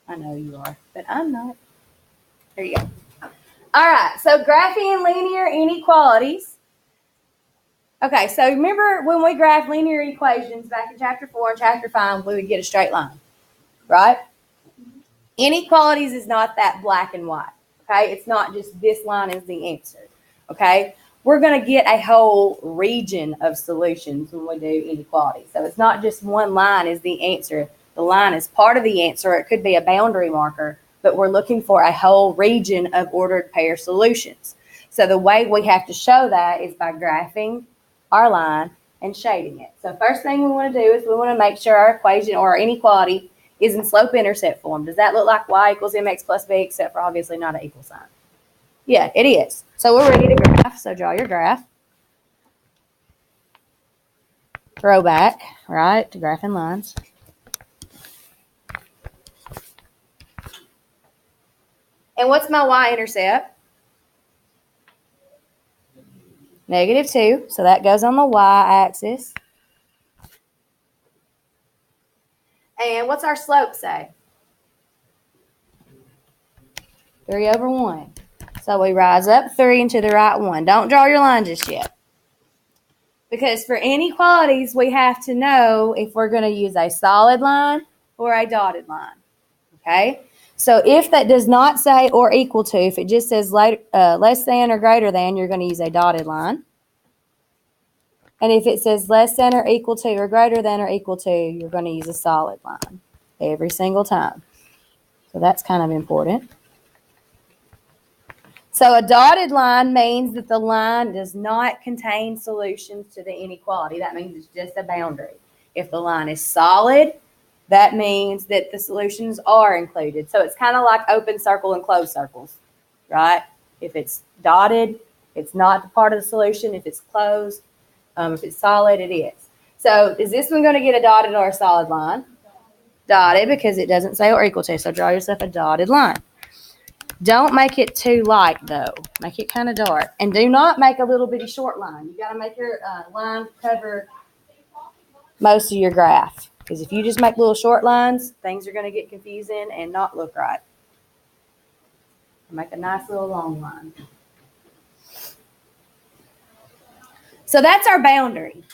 I know you are, but I'm not. There you go. All right, so graphing linear inequalities. Okay, so remember when we graphed linear equations back in chapter 4 and chapter 5, we would get a straight line, right? Inequalities is not that black and white, okay? It's not just this line is the answer, okay? We're going to get a whole region of solutions when we do inequality. So it's not just one line is the answer. The line is part of the answer. It could be a boundary marker, but we're looking for a whole region of ordered pair solutions. So the way we have to show that is by graphing our line and shading it. So first thing we want to do is we want to make sure our equation or our inequality is in slope-intercept form. Does that look like y equals mx plus b, except for obviously not an equal sign? Yeah, it is. So we're ready to graph. So draw your graph. Throwback, right, to graphing lines. And what's my y-intercept? -2. So that goes on the y-axis. And what's our slope say? 3/1. So we rise up 3 and to the right 1. Don't draw your line just yet. Because for inequalities, we have to know if we're going to use a solid line or a dotted line. Okay? So if that does not say or equal to, if it just says less than or greater than, you're going to use a dotted line. And if it says less than or equal to or greater than or equal to, you're going to use a solid line every single time. So that's kind of important. So a dotted line means that the line does not contain solutions to the inequality. That means it's just a boundary. If the line is solid, that means that the solutions are included. So it's kind of like open circle and closed circles, right? If it's dotted, it's not part of the solution. If it's closed, if it's solid, it is. So is this one going to get a dotted or a solid line? Dotted, because it doesn't say or equal to. So draw yourself a dotted line. Don't make it too light, though. Make it kind of dark. And do not make a little bitty short line. You got to make your line cover most of your graph. Because if you just make little short lines, things are going to get confusing and not look right. Make a nice little long line. So that's our boundary.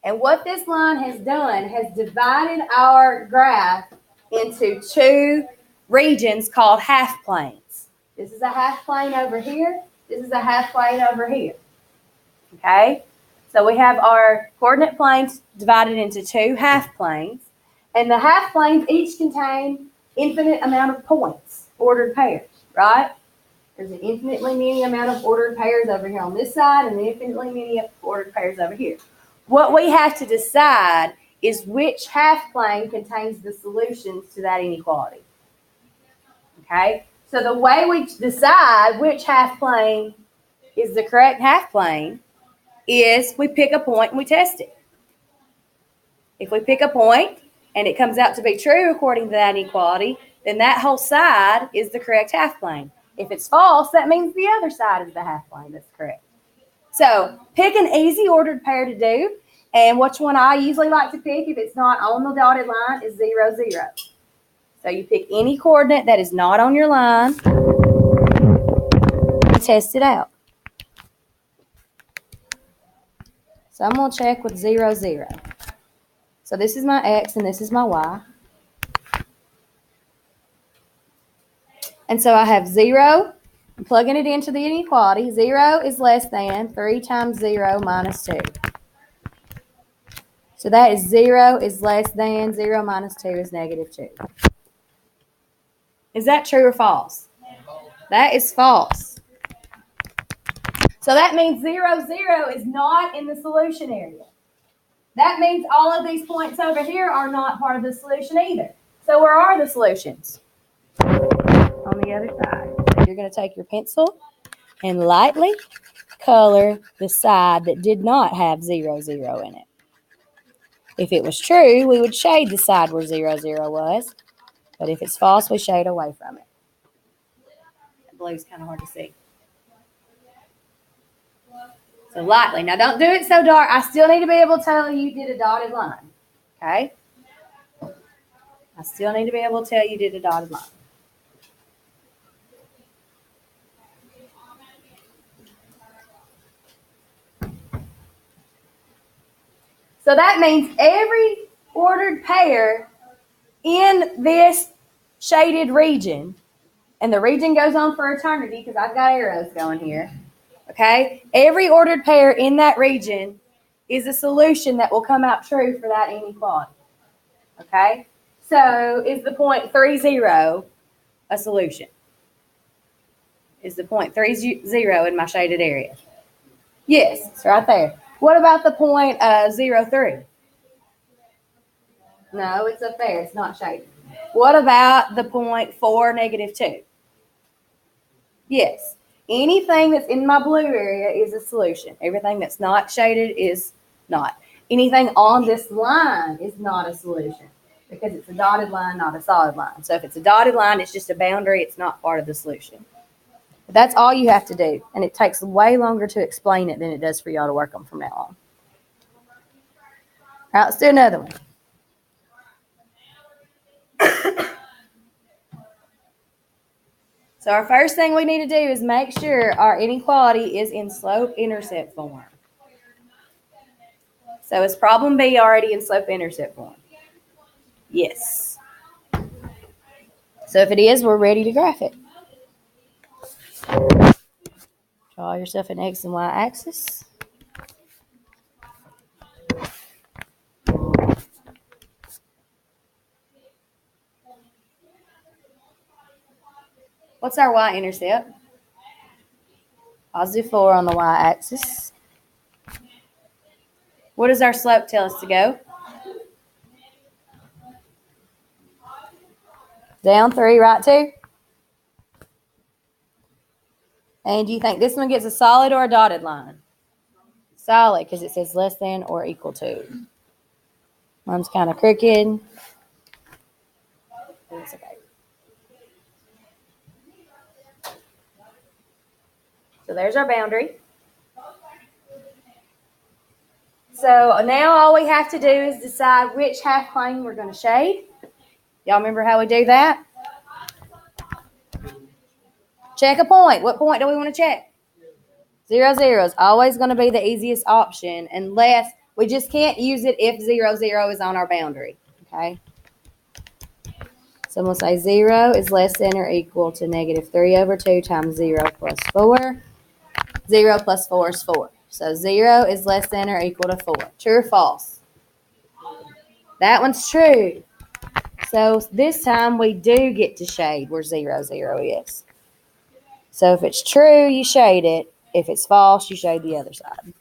And what this line has done has divided our graph into two regions called half planes. This is a half plane over here. This is a half plane over here. Okay? So we have our coordinate planes divided into two half planes. And the half planes each contain infinite amount of points, ordered pairs, right? There's an infinitely many amount of ordered pairs over here on this side and infinitely many ordered pairs over here. What we have to decide is which half plane contains the solutions to that inequality. Okay? So the way we decide which half plane is the correct half plane is we pick a point and we test it. If we pick a point and it comes out to be true according to that inequality, then that whole side is the correct half plane. If it's false, that means the other side is the half plane that's correct. So pick an easy ordered pair to do, and which one I usually like to pick if it's not on the dotted line is 0, 0. So you pick any coordinate that is not on your line and test it out. So I'm going to check with 0, 0. So this is my x and this is my y. And so I have 0. I'm plugging it into the inequality. 0 is less than 3 times 0 minus 2. So that is 0 is less than 0 minus 2 is -2. Is that true or false? That is false. So that means 0, 0 is not in the solution area. That means all of these points over here are not part of the solution either. So where are the solutions? On the other side. So you're going to take your pencil and lightly color the side that did not have 0, 0 in it. If it was true, we would shade the side where 0, 0 was. But if it's false, we shade away from it. That blue is kind of hard to see. So lightly. Now don't do it so dark. I still need to be able to tell you did a dotted line. Okay? I I still need to be able to tell you did a dotted line. So that means every ordered pair in this shaded region, and the region goes on for eternity because I've got arrows going here, okay? Every ordered pair in that region is a solution that will come out true for that inequality, okay? So is the point 30 a solution? Is the point 30 in my shaded area? Yes, it's right there. What about the point 03? No, it's up there. It's not shaded. What about the point 4, -2? Yes. Anything that's in my blue area is a solution. Everything that's not shaded is not. Anything on this line is not a solution because it's a dotted line, not a solid line. So if it's a dotted line, it's just a boundary. It's not part of the solution. But that's all you have to do, and it takes way longer to explain it than it does for y'all to work on from now on. All right, let's do another one. So our first thing we need to do is make sure our inequality is in slope-intercept form. So is problem B already in slope-intercept form? Yes. So if it is, we're ready to graph it. Draw yourself an X and Y axis. What's our y-intercept? +4 on the y-axis. What does our slope tell us to go? Down 3, right 2? And do you think this one gets a solid or a dotted line? Solid, because it says less than or equal to. Mine's kind of crooked. It's okay. So there's our boundary. So now all we have to do is decide which half plane we're going to shade. Y'all remember how we do that? Check a point. What point do we want to check? 0, 0 is always going to be the easiest option unless we just can't use it if 0, 0 is on our boundary. Okay? So I'm going to say 0 is less than or equal to -3/2 times 0 plus 4. 0 plus 4 is 4. So 0 is less than or equal to 4. True or false? That one's true. So this time we do get to shade where 0, 0 is. So if it's true, you shade it. If it's false, you shade the other side.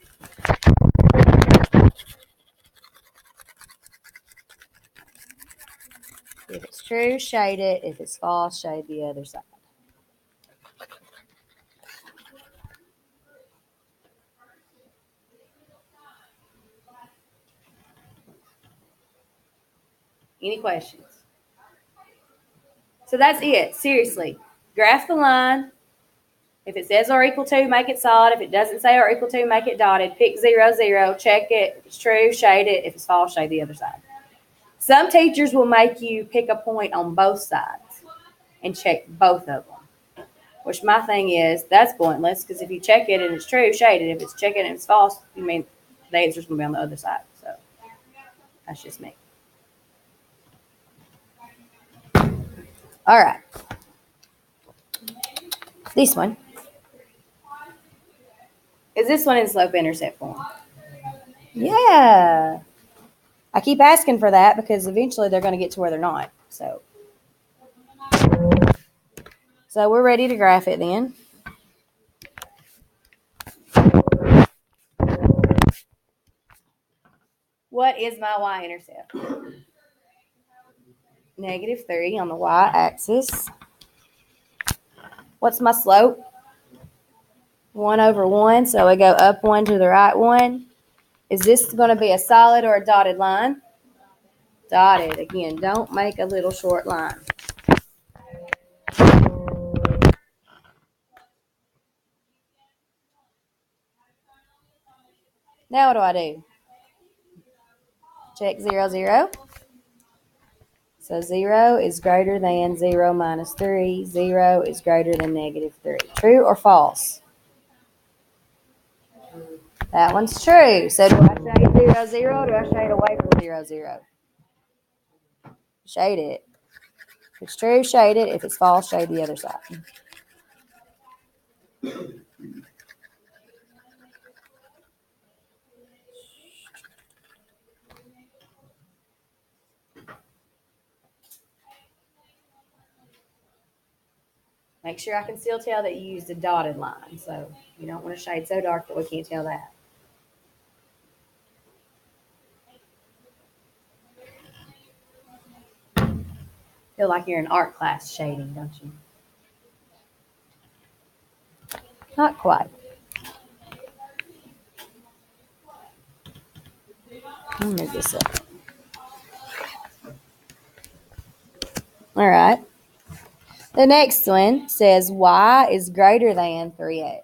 If it's true, shade it. If it's false, shade the other side. Any questions? So that's it. Seriously. Graph the line. If it says or equal to, make it solid. If it doesn't say or equal to, make it dotted. Pick 0, 0. Check it. If it's true, shade it. If it's false, shade the other side. Some teachers will make you pick a point on both sides and check both of them. Which my thing is, that's pointless because if you check it and it's true, shade it. If it's check it and it's false, you mean the answer's going to be on the other side. So that's just me. All right. This one. Is this one in slope-intercept form? Yeah. I keep asking for that because eventually they're going to get to where they're not. So we're ready to graph it then. What is my y-intercept? -3 on the y-axis. What's my slope? 1/1, so we go up 1 to the right 1. Is this going to be a solid or a dotted line? Dotted. Again, don't make a little short line. Now what do? Check 0, 0. So 0 is greater than 0 minus 3. 0 is greater than negative 3. True or false? That one's true. So do I shade 0, 0, or do I shade away from 0, 0? Shade it. If it's true, shade it. If it's false, shade the other side. Make sure I can still tell that you used a dotted line. So you don't want to shade so dark that we can't tell that. Feel like you're in art class shading, don't you? Not quite. Let me move this up. All right. The next one says y is greater than 3x.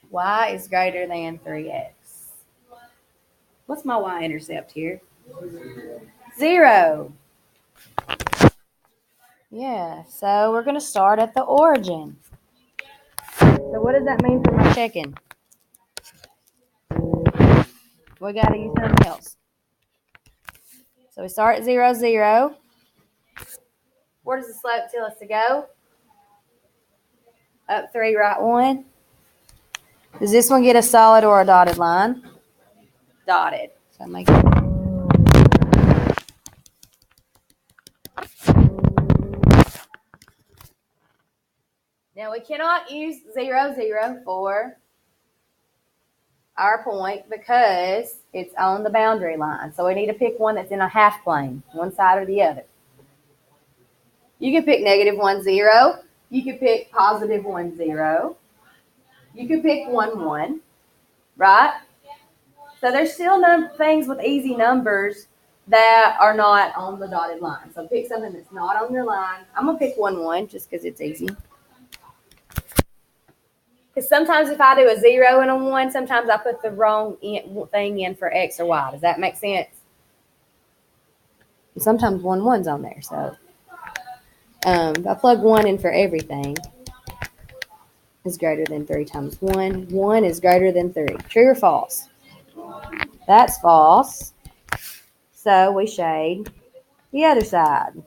Y is greater than 3x. What's my y-intercept here? 0. Yeah, so we're going to start at the origin. So what does that mean for my checking? We got to use something else. So we start at 0, 0. Where does the slope tell us to go? Up 3, right 1. Does this one get a solid or a dotted line? Dotted. So make it. Now we cannot use 0, 0 for our point because it's on the boundary line. So we need to pick one that's in a half plane, one side or the other. You can pick negative 1, 0. You could pick positive 1, 0. You could pick 1, 1, right? So there's still things with easy numbers that are not on the dotted line. So pick something that's not on your line. I'm going to pick 1, 1 just because it's easy. Because sometimes if I do a 0 and a 1, sometimes I put the wrong thing in for X or Y. Does that make sense? And sometimes 1, 1's on there. So if I plug 1 in for everything, is greater than 3 times 1. 1 is greater than 3. True or false? That's false. So we shade the other side.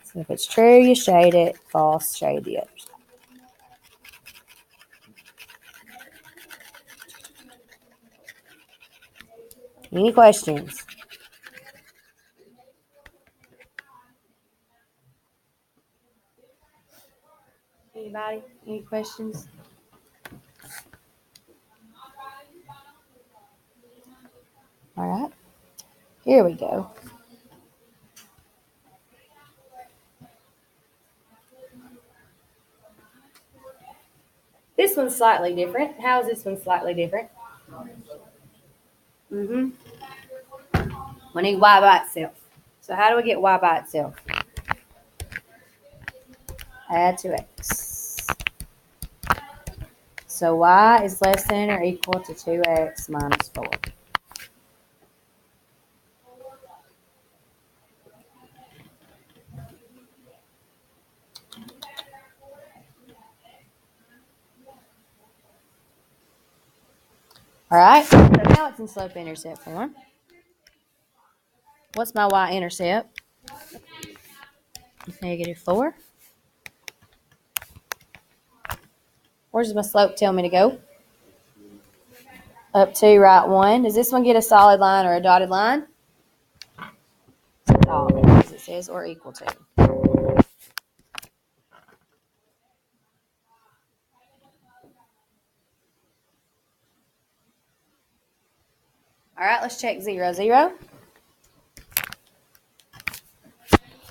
So if it's true, you shade it. False, shade the other side. Any questions? Anybody? Any questions? All right. Here we go. This one's slightly different. How is this one slightly different? We need y by itself. So how do we get y by itself? Add to x. So y is less than or equal to 2x minus 4. All right, so now it's in slope-intercept form. What's my y-intercept? Negative 4. Where does my slope tell me to go? Up 2, right 1. Does this one get a solid line or a dotted line? Solid, as it says, or equal to. All right, let's check 0, 0.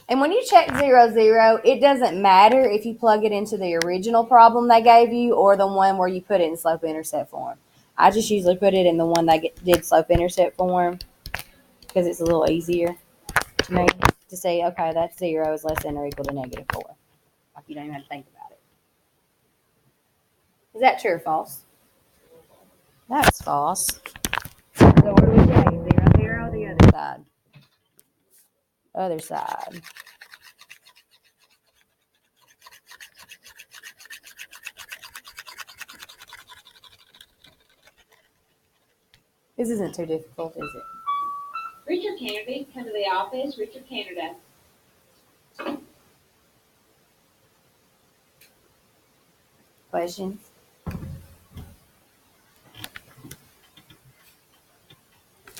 And when you check 0, 0, it doesn't matter if you plug it into the original problem they gave you or the one where you put it in slope-intercept form. I just usually put it in the one that did slope-intercept form because it's a little easier to me to say, okay, that's 0 is less than or equal to negative 4. Like you don't even have to think about it. Is that true or false? That's false. So where do we shade? 0, 0, the other side. Other side. This isn't too difficult, is it? Richard Kennedy, come to the office. Richard Kennedy. Questions?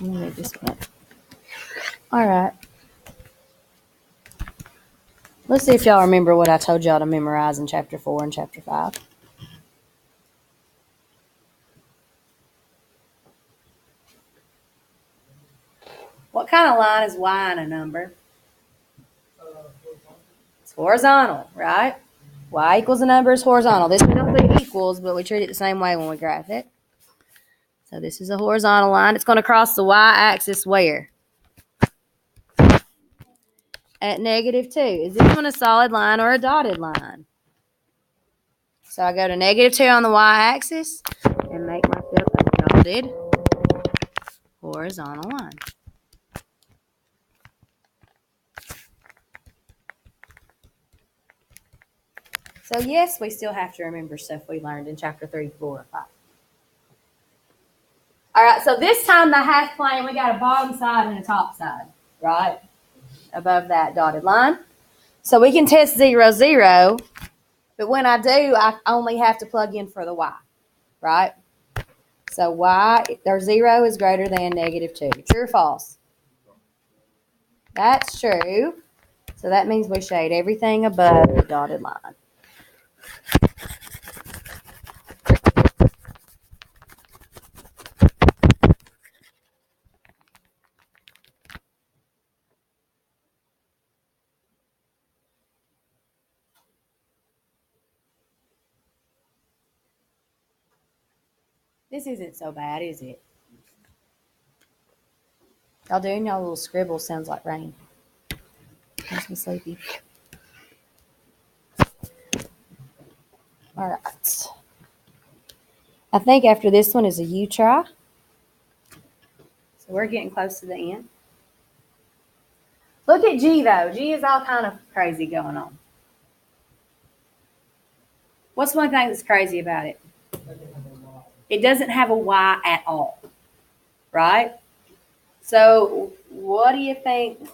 Let me move this one. All right. Let's see if y'all remember what I told y'all to memorize in chapter 4 and chapter 5. What kind of line is y in a number? It's horizontal, right? Y equals a number is horizontal. This we don't do equals, but we treat it the same way when we graph it. So this is a horizontal line. It's going to cross the y-axis where? At -2. Is this one a solid line or a dotted line? So I go to -2 on the y-axis and make myself a dotted horizontal line. So yes, we still have to remember stuff we learned in chapter 3, 4, and 5. All right, so this time the half plane, we got a bottom side and a top side, right? Above that dotted line. So we can test 0, 0, but when I do, I only have to plug in for the y, right? So y, or 0 is greater than -2. True or false? That's true. So that means we shade everything above the dotted line. This isn't so bad, is it? Y'all doing y'all little scribble sounds like rain. Makes me sleepy. All right. I think after this one is a U try. So we're getting close to the end. Look at G though. G is all kind of crazy going on. What's one thing that's crazy about it? It doesn't have a Y at all, right? So what do you think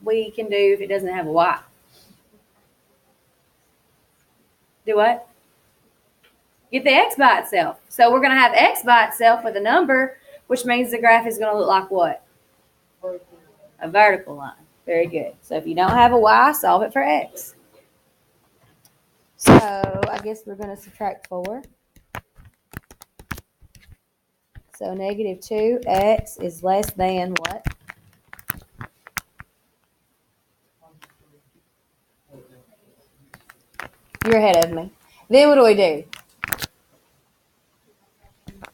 we can do if it doesn't have a Y? Do what? Get the X by itself. So we're going to have X by itself with a number, which means the graph is going to look like what? A vertical line. Very good. So if you don't have a Y, solve it for X. So I guess we're going to subtract 4. So -2x is less than what? You're ahead of me. Then what do we do?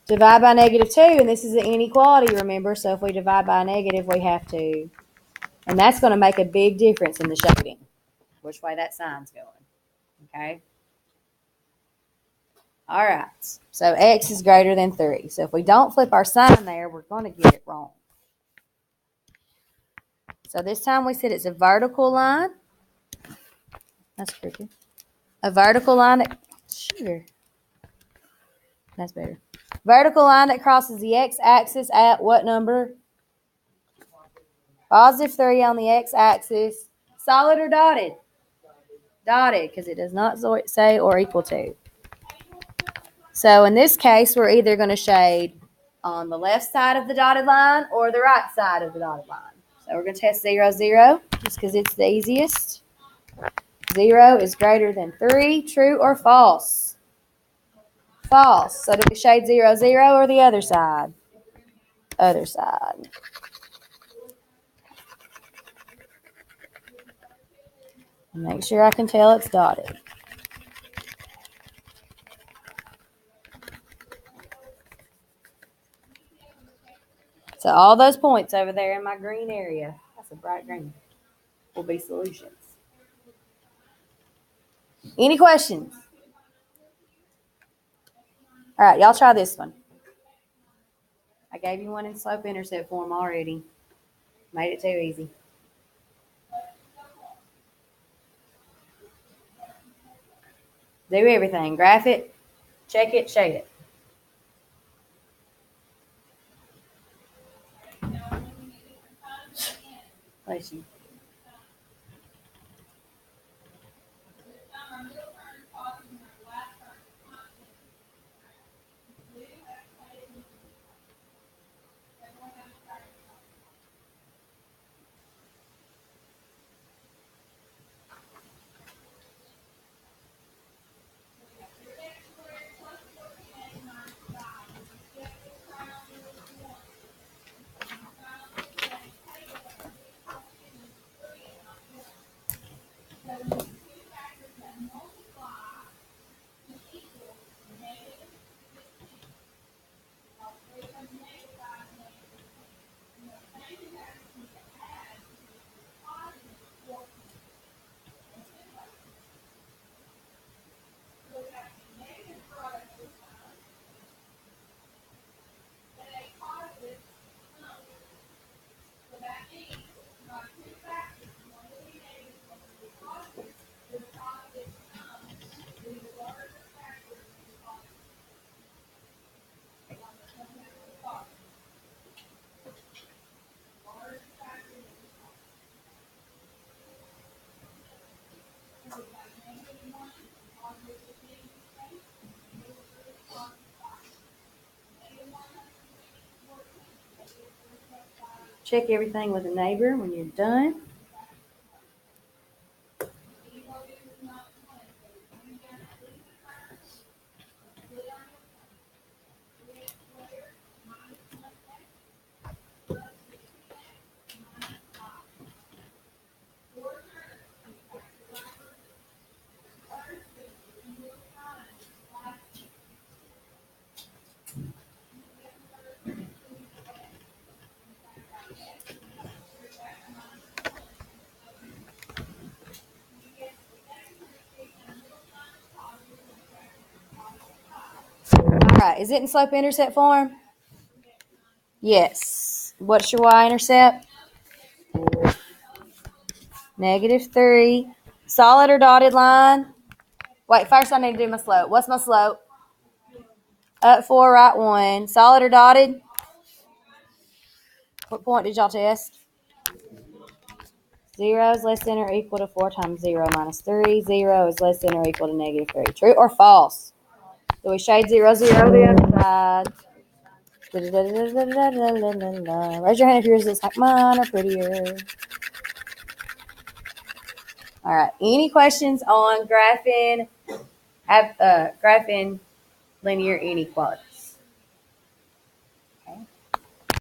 Divide by -2, and this is an inequality, remember? So if we divide by a negative, we have to. And that's going to make a big difference in the shading, which way that sign's going. Okay? All right. So x is greater than 3. So if we don't flip our sign there, we're going to get it wrong. So this time we said it's a vertical line. That's crooked. A vertical line that, sugar. That's better. Vertical line that crosses the x-axis at what number? +3 on the x-axis. Solid or dotted? Dotted, because it does not say or equal to. So in this case, we're either going to shade on the left side of the dotted line or the right side of the dotted line. So we're going to test 0, 0, just because it's the easiest. 0 is greater than 3. True or false? False. So do we shade 0, 0 or the other side? Other side. Make sure I can tell it's dotted. So all those points over there in my green area, that's a bright green, will be solutions. Any questions? All right, y'all try this one. I gave you one in slope-intercept form already. Made it too easy. Do everything. Graph it, check it, shade it. Bless you. Check everything with a neighbor when you're done. All right, is it in slope-intercept form? Yes. What's your y-intercept? -3. Solid or dotted line? Wait, first I need to do my slope. What's my slope? Up 4, right 1. Solid or dotted? What point did y'all test? 0 is less than or equal to 4 times 0 minus 3. 0 is less than or equal to -3. True or false? So we shade 0, 0 the other side. Raise your hand if yours looks like mine or prettier. All right. Any questions on graphing linear inequality?